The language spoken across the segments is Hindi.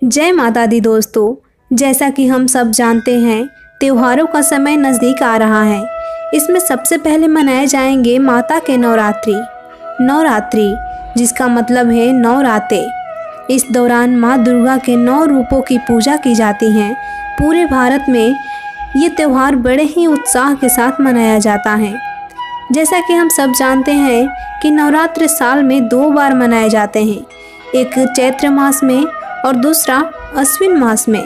जय माता दी दोस्तों, जैसा कि हम सब जानते हैं त्योहारों का समय नज़दीक आ रहा है। इसमें सबसे पहले मनाए जाएंगे माता के नवरात्रि जिसका मतलब है 9 रातें। इस दौरान माँ दुर्गा के 9 रूपों की पूजा की जाती है। पूरे भारत में ये त्यौहार बड़े ही उत्साह के साथ मनाया जाता है। जैसा कि हम सब जानते हैं कि नवरात्र साल में 2 बार मनाए जाते हैं, एक चैत्र मास में और दूसरा अश्विन मास में,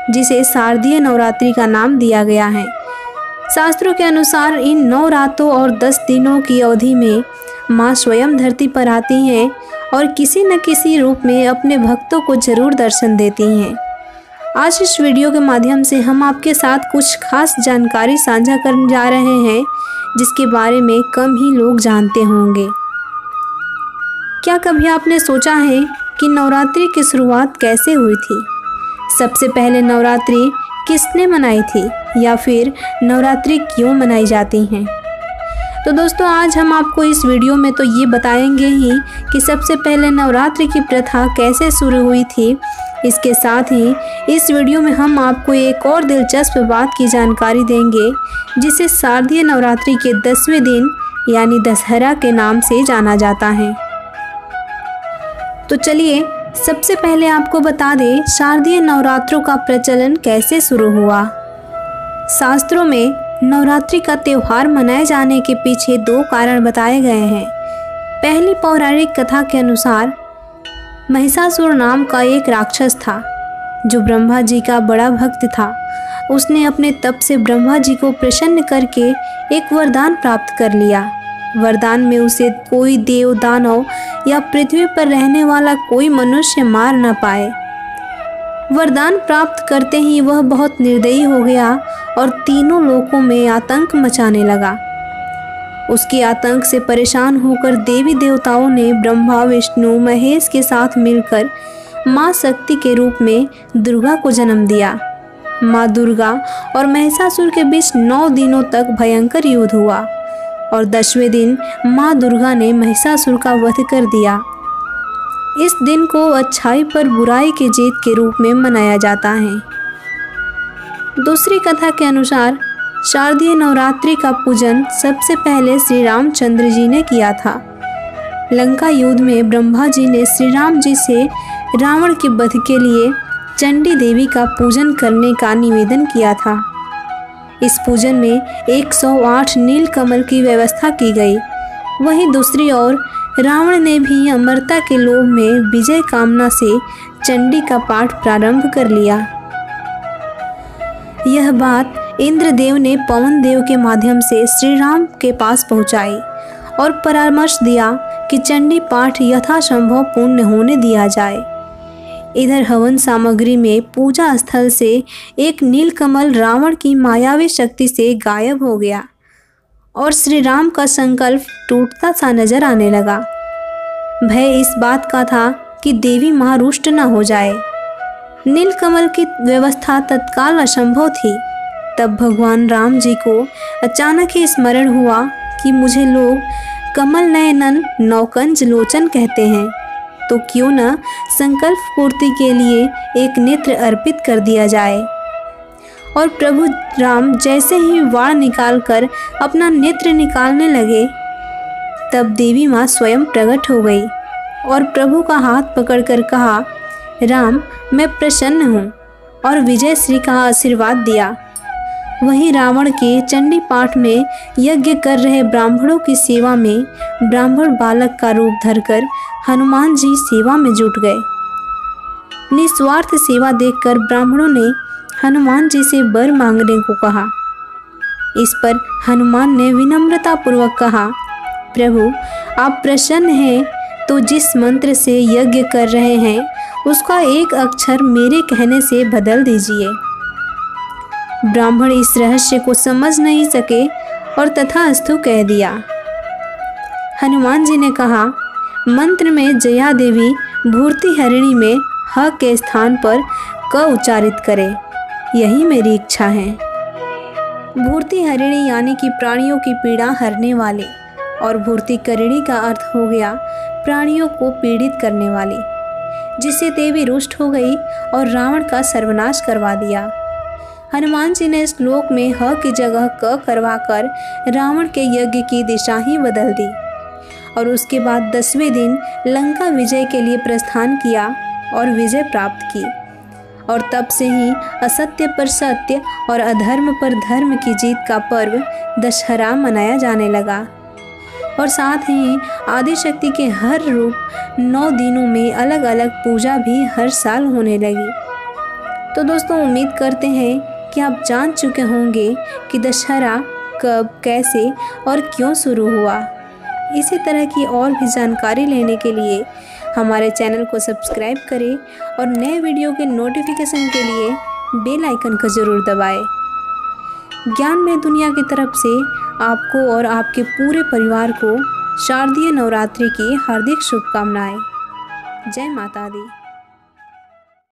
जिसे शारदीय नवरात्रि का नाम दिया गया है। शास्त्रों के अनुसार इन 9 रातों और 10 दिनों की अवधि में माँ स्वयं धरती पर आती हैं और किसी न किसी रूप में अपने भक्तों को जरूर दर्शन देती हैं। आज इस वीडियो के माध्यम से हम आपके साथ कुछ खास जानकारी साझा करने जा रहे हैं, जिसके बारे में कम ही लोग जानते होंगे। क्या कभी आपने सोचा है कि नवरात्रि की शुरुआत कैसे हुई थी? सबसे पहले नवरात्रि किसने मनाई थी, या फिर नवरात्रि क्यों मनाई जाती हैं? तो दोस्तों, आज हम आपको इस वीडियो में तो ये बताएंगे ही कि सबसे पहले नवरात्रि की प्रथा कैसे शुरू हुई थी। इसके साथ ही इस वीडियो में हम आपको एक और दिलचस्प बात की जानकारी देंगे, जिसे शारदीय नवरात्रि के 10वें दिन यानी दशहरा के नाम से जाना जाता है। तो चलिए सबसे पहले आपको बता दें शारदीय नवरात्रों का प्रचलन कैसे शुरू हुआ। शास्त्रों में नवरात्रि का त्यौहार मनाए जाने के पीछे 2 कारण बताए गए हैं। पहली पौराणिक कथा के अनुसार महिषासुर नाम का एक राक्षस था, जो ब्रह्मा जी का बड़ा भक्त था। उसने अपने तप से ब्रह्मा जी को प्रसन्न करके एक वरदान प्राप्त कर लिया। वरदान में उसे कोई देव, दानव या पृथ्वी पर रहने वाला कोई मनुष्य मार न पाए। वरदान प्राप्त करते ही वह बहुत निर्दयी हो गया और तीनों लोकों में आतंक मचाने लगा। उसके आतंक से परेशान होकर देवी देवताओं ने ब्रह्मा, विष्णु, महेश के साथ मिलकर माँ शक्ति के रूप में दुर्गा को जन्म दिया। माँ दुर्गा और महिषासुर के बीच 9 दिनों तक भयंकर युद्ध हुआ और 10वें दिन माँ दुर्गा ने महिषासुर का वध कर दिया। इस दिन को अच्छाई पर बुराई की जीत के रूप में मनाया जाता है। दूसरी कथा के अनुसार शारदीय नवरात्रि का पूजन सबसे पहले श्री रामचंद्र जी ने किया था। लंका युद्ध में ब्रह्मा जी ने श्री राम जी से रावण के वध के लिए चंडी देवी का पूजन करने का निवेदन किया था। इस पूजन में 108 नील कमल की व्यवस्था की गई। वहीं दूसरी ओर रावण ने भी अमरता के लोभ में विजय कामना से चंडी का पाठ प्रारंभ कर लिया। यह बात इंद्रदेव ने पवन देव के माध्यम से श्री राम के पास पहुंचाई और परामर्श दिया कि चंडी पाठ यथासंभव पूर्ण होने दिया जाए। इधर हवन सामग्री में पूजा स्थल से एक नीलकमल रावण की मायावी शक्ति से गायब हो गया और श्री राम का संकल्प टूटता सा नजर आने लगा। भय इस बात का था कि देवी माँ रुष्ट न हो जाए। नीलकमल की व्यवस्था तत्काल असंभव थी। तब भगवान राम जी को अचानक ही स्मरण हुआ कि मुझे लोग कमल नयनन नौकंज लोचन कहते हैं, तो क्यों न संकल्प पूर्ति के लिए एक नेत्र अर्पित कर दिया जाए। और प्रभु राम जैसे ही वाण निकालकर अपना नेत्र निकालने लगे, तब देवी माँ स्वयं प्रकट हो गई और प्रभु का हाथ पकड़कर कहा, राम मैं प्रसन्न हूँ, और विजय श्री का आशीर्वाद दिया। वहीं रावण के चंडी पाठ में यज्ञ कर रहे ब्राह्मणों की सेवा में ब्राह्मण बालक का रूप धरकर हनुमान जी सेवा में जुट गए। निस्वार्थ सेवा देखकर ब्राह्मणों ने हनुमान जी से वर मांगने को कहा। इस पर हनुमान ने विनम्रता पूर्वक कहा, प्रभु आप प्रसन्न हैं तो जिस मंत्र से यज्ञ कर रहे हैं उसका एक अक्षर मेरे कहने से बदल दीजिए। ब्राह्मण इस रहस्य को समझ नहीं सके और तथास्तु कह दिया। हनुमान जी ने कहा, मंत्र में जया देवी भूर्ति हरिणी में ह के स्थान पर क उच्चारित करे, यही मेरी इच्छा है। भूर्ति हरिणी यानी कि प्राणियों की पीड़ा हरने वाले, और भूर्ति करिणी का अर्थ हो गया प्राणियों को पीड़ित करने वाली। जिससे देवी रुष्ट हो गई और रावण का सर्वनाश करवा दिया। हनुमान जी ने श्लोक में ह की जगह क करवाकर रावण के यज्ञ की दिशा ही बदल दी और उसके बाद 10वें दिन लंका विजय के लिए प्रस्थान किया और विजय प्राप्त की। और तब से ही असत्य पर सत्य और अधर्म पर धर्म की जीत का पर्व दशहरा मनाया जाने लगा। और साथ ही आदिशक्ति के हर रूप 9 दिनों में अलग अलग पूजा भी हर साल होने लगी। तो दोस्तों, उम्मीद करते हैं कि आप जान चुके होंगे कि दशहरा कब, कैसे और क्यों शुरू हुआ। इसी तरह की और भी जानकारी लेने के लिए हमारे चैनल को सब्सक्राइब करें और नए वीडियो के नोटिफिकेशन के लिए बेल आइकन को ज़रूर दबाएं। ज्ञानमय दुनिया की तरफ से आपको और आपके पूरे परिवार को शारदीय नवरात्रि की हार्दिक शुभकामनाएं। जय माता दी।